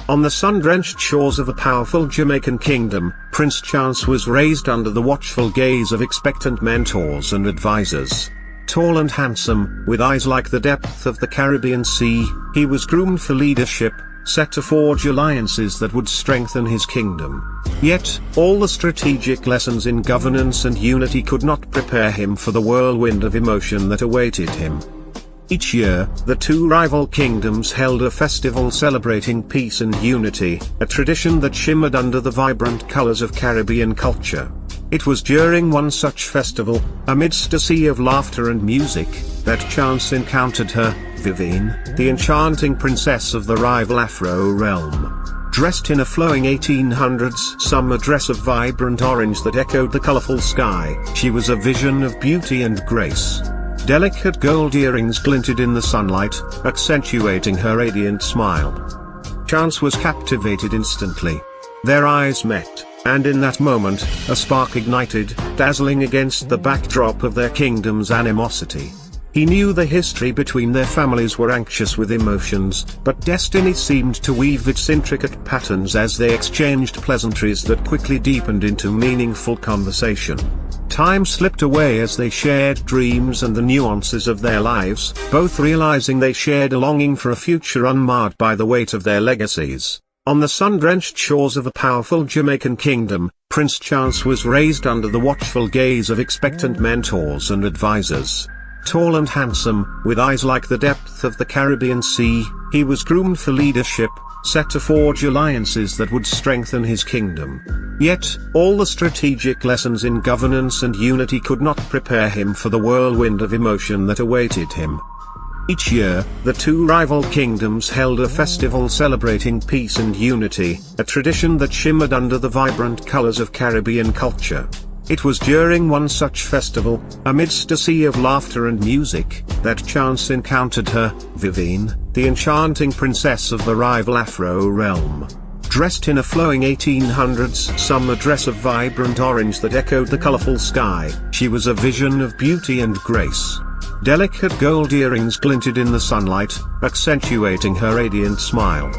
On the sun-drenched shores of a powerful Jamaican kingdom, Prince Chance was raised under the watchful gaze of expectant mentors and advisors. Tall and handsome, with eyes like the depth of the Caribbean Sea, he was groomed for leadership, set to forge alliances that would strengthen his kingdom. Yet, all the strategic lessons in governance and unity could not prepare him for the whirlwind of emotion that awaited him. Each year, the two rival kingdoms held a festival celebrating peace and unity, a tradition that shimmered under the vibrant colors of Caribbean culture. It was during one such festival, amidst a sea of laughter and music, that Chance encountered her, Vivienne, the enchanting princess of the rival Afro realm. Dressed in a flowing 1800s summer dress of vibrant orange that echoed the colorful sky, she was a vision of beauty and grace. Delicate gold earrings glinted in the sunlight, accentuating her radiant smile. Chance was captivated instantly. Their eyes met, and in that moment, a spark ignited, dazzling against the backdrop of their kingdom's animosity. He knew the history between their families were anxious with emotions, but destiny seemed to weave its intricate patterns as they exchanged pleasantries that quickly deepened into meaningful conversation. Time slipped away as they shared dreams and the nuances of their lives, both realizing they shared a longing for a future unmarred by the weight of their legacies. On the sun-drenched shores of a powerful Jamaican kingdom, Prince Chance was raised under the watchful gaze of expectant mentors and advisors. Tall and handsome, with eyes like the depth of the Caribbean Sea, he was groomed for leadership, set to forge alliances that would strengthen his kingdom. Yet, all the strategic lessons in governance and unity could not prepare him for the whirlwind of emotion that awaited him. Each year, the two rival kingdoms held a festival celebrating peace and unity, a tradition that shimmered under the vibrant colors of Caribbean culture. It was during one such festival, amidst a sea of laughter and music, that Chance encountered her, Vivienne, the enchanting princess of the rival Afro realm. Dressed in a flowing 1800s summer dress of vibrant orange that echoed the colorful sky, she was a vision of beauty and grace. Delicate gold earrings glinted in the sunlight, accentuating her radiant smile.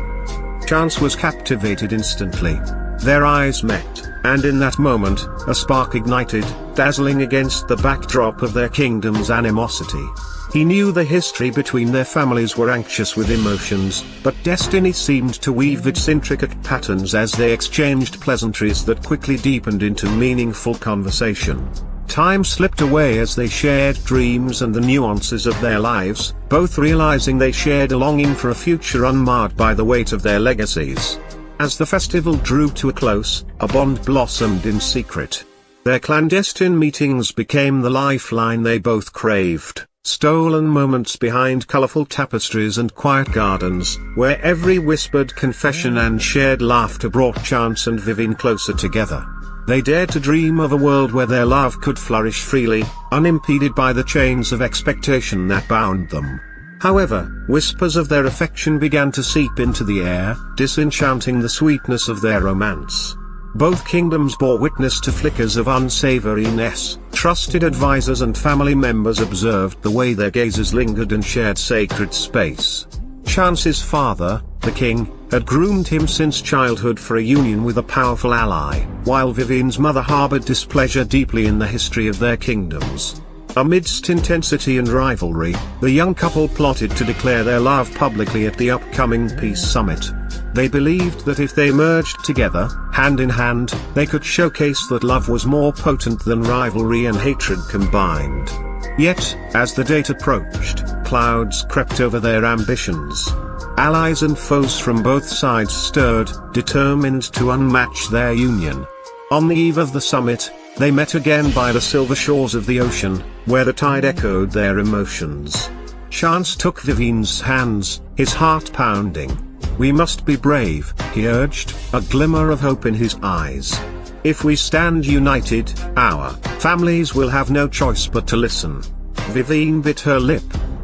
Chance was captivated instantly. Their eyes met, and in that moment, a spark ignited, dazzling against the backdrop of their kingdom's animosity. He knew the history between their families were anxious with emotions, but destiny seemed to weave its intricate patterns as they exchanged pleasantries that quickly deepened into meaningful conversation. Time slipped away as they shared dreams and the nuances of their lives, both realizing they shared a longing for a future unmarred by the weight of their legacies. As the festival drew to a close, a bond blossomed in secret. Their clandestine meetings became the lifeline they both craved, stolen moments behind colorful tapestries and quiet gardens, where every whispered confession and shared laughter brought Chance and Vivienne closer together. They dared to dream of a world where their love could flourish freely, unimpeded by the chains of expectation that bound them. However, whispers of their affection began to seep into the air, disenchanting the sweetness of their romance. Both kingdoms bore witness to flickers of unsavoriness. Trusted advisors and family members observed the way their gazes lingered and shared sacred space. Chance's father, the king, had groomed him since childhood for a union with a powerful ally, while Vivienne's mother harbored displeasure deeply in the history of their kingdoms. Amidst intensity and rivalry, the young couple plotted to declare their love publicly at the upcoming peace summit. They believed that if they merged together, hand in hand, they could showcase that love was more potent than rivalry and hatred combined. Yet, as the date approached, clouds crept over their ambitions. Allies and foes from both sides stirred, determined to unmatch their union. On the eve of the summit, they met again by the silver shores of the ocean, where the tide echoed their emotions. Chance took Vivienne's hands, his heart pounding. "We must be brave," he urged, a glimmer of hope in his eyes. "If we stand united, our families will have no choice but to listen." Vivienne bit her lip,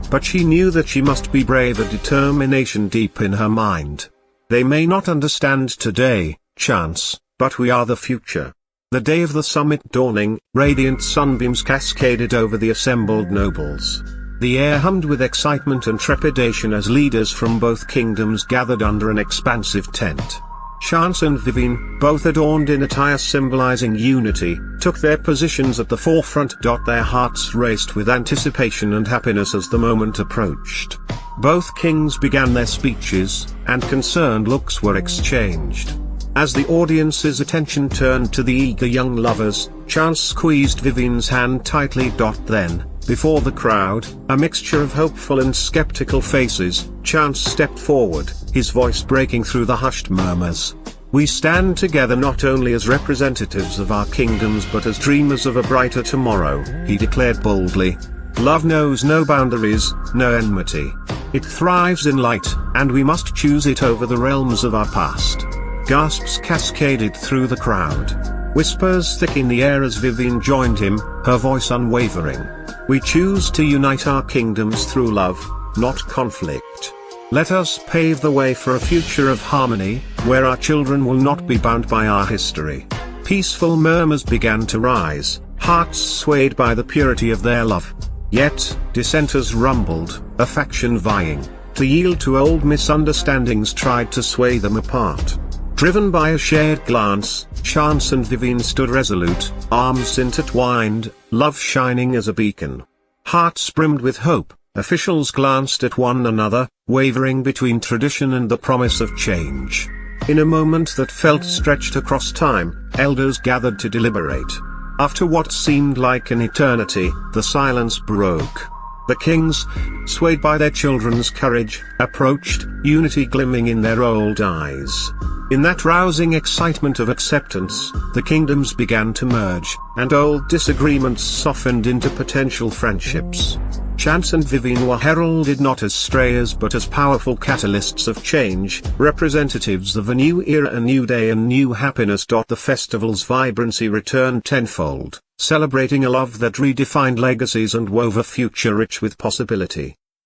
but she knew that she must be brave, a determination deep in her mind. "They may not understand today, Chance, but we are the future." The day of the summit dawning, radiant sunbeams cascaded over the assembled nobles. The air hummed with excitement and trepidation as leaders from both kingdoms gathered under an expansive tent. Chance and Vivien, both adorned in attire symbolizing unity, took their positions at the forefront. Their hearts raced with anticipation and happiness as the moment approached. Both kings began their speeches, and concerned looks were exchanged. As the audience's attention turned to the eager young lovers, Chance squeezed Vivien's hand tightly. Then, before the crowd, a mixture of hopeful and skeptical faces, Chance stepped forward, his voice breaking through the hushed murmurs. "We stand together not only as representatives of our kingdoms but as dreamers of a brighter tomorrow," he declared boldly. "Love knows no boundaries, no enmity. It thrives in light, and we must choose it over the realms of our past." Gasps cascaded through the crowd. Whispers thick in the air as Vivien joined him, her voice unwavering. "We choose to unite our kingdoms through love, not conflict. Let us pave the way for a future of harmony, where our children will not be bound by our history." Peaceful murmurs began to rise, hearts swayed by the purity of their love. Yet, dissenters rumbled, a faction vying to yield to old misunderstandings tried to sway them apart. Driven by a shared glance, Chance and Vivien stood resolute, arms intertwined, love shining as a beacon. Hearts brimmed with hope, officials glanced at one another, wavering between tradition and the promise of change. In a moment that felt stretched across time, elders gathered to deliberate. After what seemed like an eternity, the silence broke. The kings, swayed by their children's courage, approached, unity glimmering in their old eyes. In that rousing excitement of acceptance, the kingdoms began to merge, and old disagreements softened into potential friendships. Chance and Vivien were heralded not as strayers but as powerful catalysts of change, representatives of a new era, a new day, and new happiness. The festival's vibrancy returned tenfold, celebrating a love that redefined legacies and wove a future rich with possibility.